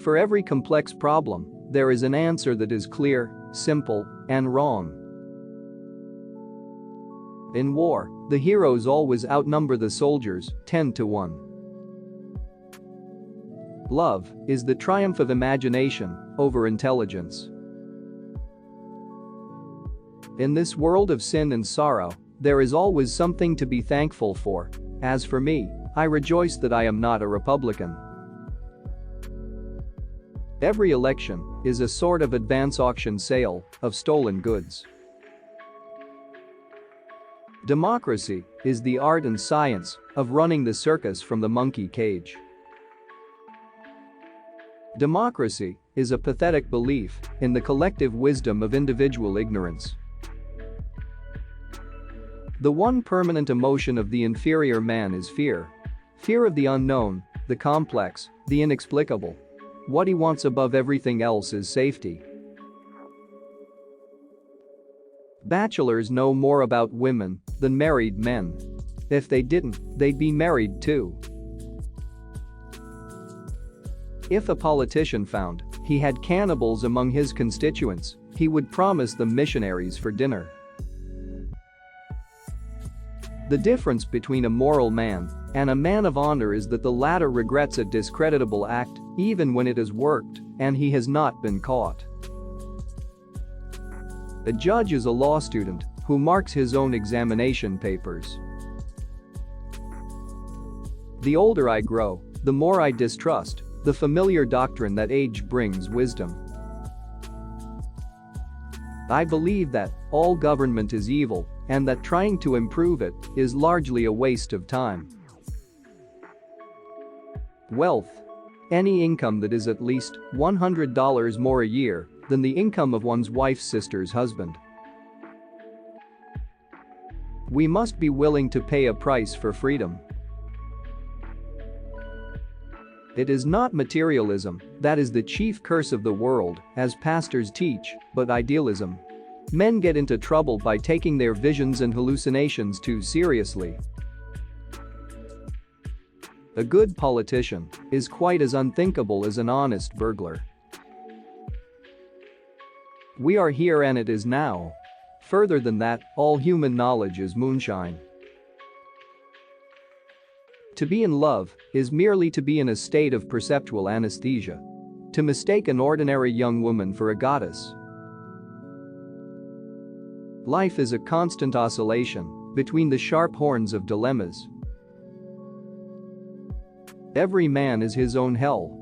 For every complex problem, there is an answer that is clear, simple, and wrong. In war, the heroes always outnumber the soldiers 10 to 1. Love is the triumph of imagination over intelligence. In this world of sin and sorrow, there is always something to be thankful for. As for me, I rejoice that I am not a Republican. Every election is a sort of advance auction sale of stolen goods. Democracy is the art and science of running the circus from the monkey cage. Democracy is a pathetic belief in the collective wisdom of individual ignorance. The one permanent emotion of the inferior man is fear. Fear of the unknown, the complex, the inexplicable. What he wants above everything else is safety. Bachelors know more about women than married men. If they didn't, they'd be married too. If a politician found he had cannibals among his constituents, he would promise them missionaries for dinner. The difference between a moral man and a man of honor is that the latter regrets a discreditable act even when it has worked and he has not been caught. A judge is a law student who marks his own examination papers. The older I grow, the more I distrust the familiar doctrine that age brings wisdom. I believe that all government is evil and that trying to improve it is largely a waste of time. Wealth. Any income that is at least $100 more a year than the income of one's wife's sister's husband. We must be willing to pay a price for freedom. It is not materialism that is the chief curse of the world, as pastors teach, but idealism. Men get into trouble by taking their visions and hallucinations too seriously. A good politician is quite as unthinkable as an honest burglar. We are here and it is now. Further than that, all human knowledge is moonshine. To be in love is merely to be in a state of perceptual anesthesia. To mistake an ordinary young woman for a goddess. Life is a constant oscillation between the sharp horns of dilemmas. Every man is his own hell.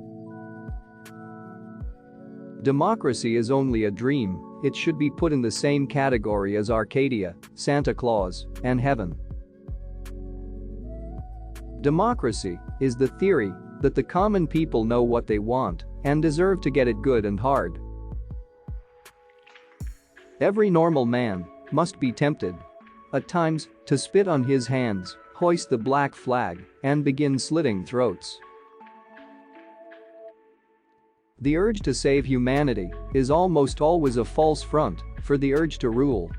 Democracy is only a dream, it should be put in the same category as Arcadia, Santa Claus, and heaven. Democracy is the theory that the common people know what they want and deserve to get it good and hard. Every normal man must be tempted, at times, to spit on his hands, hoist the black flag, and begin slitting throats. The urge to save humanity is almost always a false front for the urge to rule.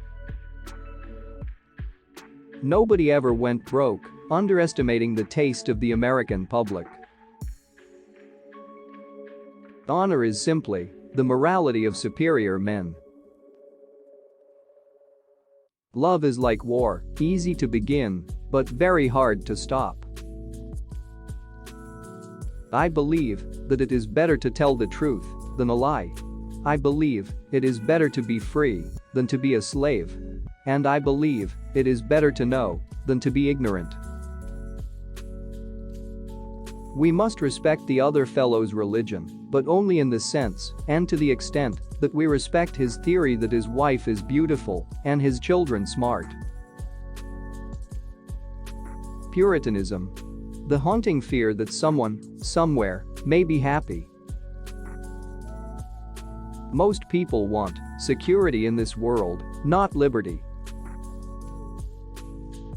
Nobody ever went broke, underestimating the taste of the American public. Honor is simply the morality of superior men. Love is like war, easy to begin, but very hard to stop. I believe that it is better to tell the truth than a lie. I believe it is better to be free than to be a slave. And I believe it is better to know than to be ignorant. We must respect the other fellow's religion, but only in the sense and to the extent that we respect his theory that his wife is beautiful and his children smart. Puritanism. The haunting fear that someone, somewhere, may be happy. Most people want security in this world, not liberty.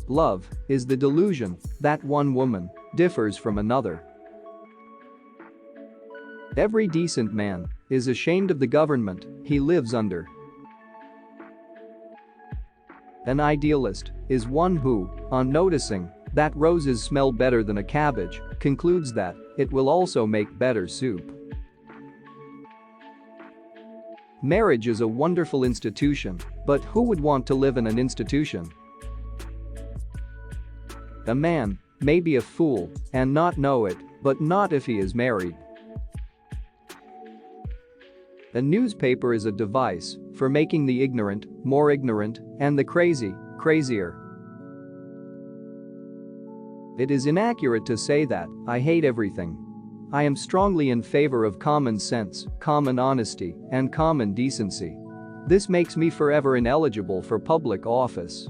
Love is the delusion that one woman differs from another. Every decent man is ashamed of the government he lives under. An idealist is one who, on noticing that roses smell better than a cabbage, concludes that it will also make better soup. Marriage is a wonderful institution, but who would want to live in an institution? A man may be a fool and not know it, but not if he is married. A newspaper is a device for making the ignorant more ignorant and the crazy crazier. It is inaccurate to say that I hate everything. I am strongly in favor of common sense, common honesty, and common decency. This makes me forever ineligible for public office.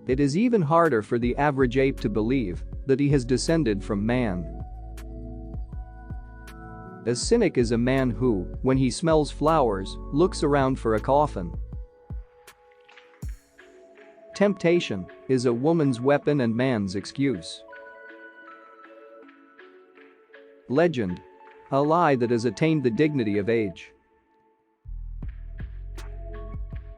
It is even harder for the average ape to believe that he has descended from man. A cynic is a man who, when he smells flowers, looks around for a coffin. Temptation is a woman's weapon and man's excuse. Legend. A lie that has attained the dignity of age.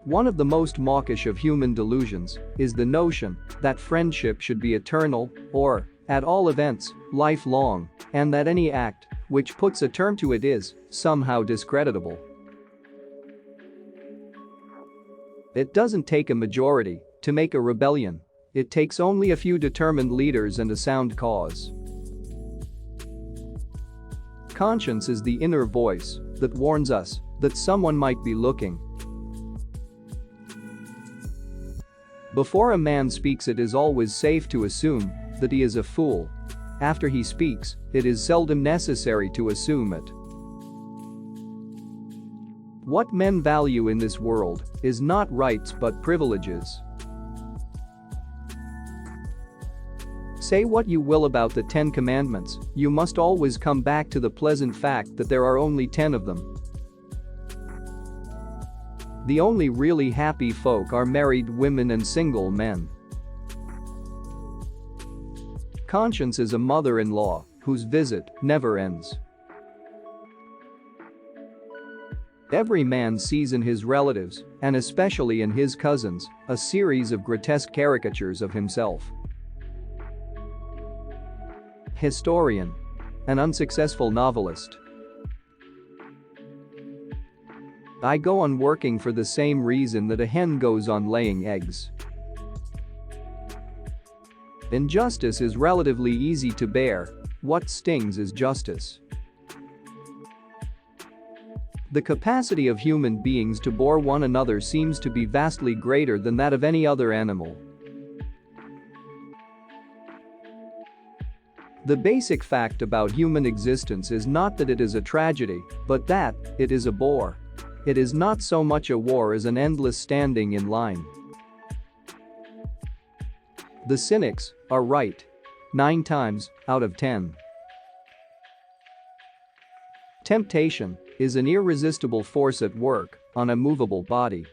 One of the most mawkish of human delusions is the notion that friendship should be eternal or, at all events, lifelong, and that any act which puts a term to it is somehow discreditable. It doesn't take a majority to make a rebellion. It takes only a few determined leaders and a sound cause. Conscience is the inner voice that warns us that someone might be looking. Before a man speaks, it is always safe to assume that he is a fool. After he speaks, it is seldom necessary to assume it. What men value in this world is not rights but privileges. Say what you will about the 10 Commandments, you must always come back to the pleasant fact that there are only 10 of them. The only really happy folk are married women and single men. Conscience is a mother-in-law whose visit never ends. Every man sees in his relatives, and especially in his cousins, a series of grotesque caricatures of himself. Historian. An unsuccessful novelist. I go on working for the same reason that a hen goes on laying eggs. Injustice is relatively easy to bear. What stings is justice. The capacity of human beings to bore one another seems to be vastly greater than that of any other animal. The basic fact about human existence is not that it is a tragedy, but that it is a bore. It is not so much a war as an endless standing in line. The cynics are right 9 times out of 10. Temptation is an irresistible force at work on a movable body.